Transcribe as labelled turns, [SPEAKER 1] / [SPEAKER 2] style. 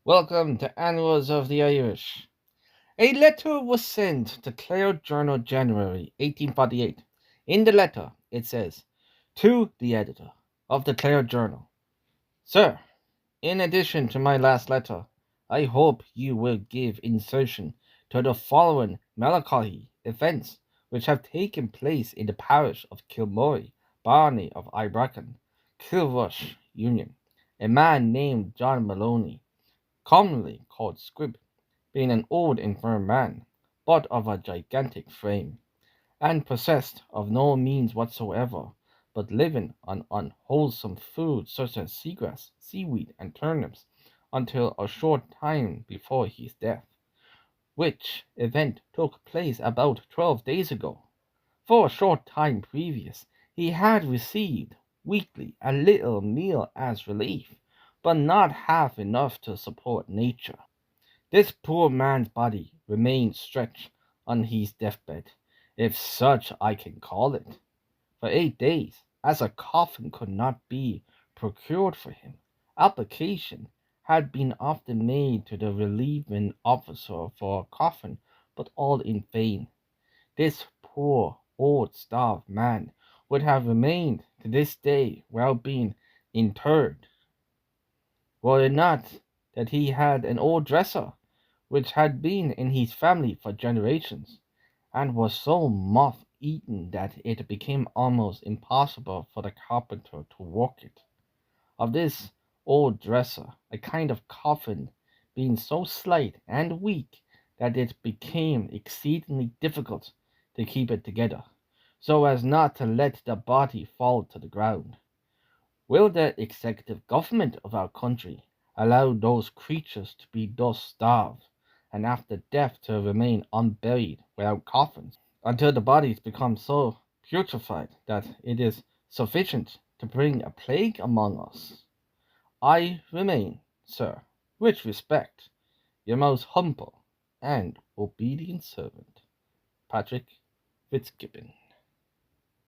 [SPEAKER 1] Welcome to Annals of the Irish. A letter was sent to Clare Journal January 1848. In the letter, it says, to the editor of the Clare Journal, Sir, in addition to my last letter, I hope you will give insertion to the following melancholy events which have taken place in the parish of Kilmory, Barney of Ibracken, Kilrush Union. A man named John Molony, commonly called Squib, being an old infirm man, but of a gigantic frame, and possessed of no means whatsoever, but living on unwholesome food such as seagrass, seaweed, and turnips, until a short time before his death, which event took place about 12 days ago. For a short time previous, he had received weekly a little meal as relief, but not half enough to support nature. This poor man's body remained stretched on his deathbed, if such I can call it, for 8 days, as a coffin could not be procured for him. Application had been often made to the relieving officer for a coffin, but all in vain. This poor old starved man would have remained to this day without being interred, were it not that he had an old dresser which had been in his family for generations, and was so moth eaten that it became almost impossible for the carpenter to work it. Of this old dresser, a kind of coffin, being so slight and weak that it became exceedingly difficult to keep it together, so as not to let the body fall to the ground. Will the executive government of our country allow those creatures to be thus starved, and after death to remain unburied without coffins, until the bodies become so putrefied that it is sufficient to bring a plague among us? I remain, sir, with respect, your most humble and obedient servant, Patrick Fitzgibbon.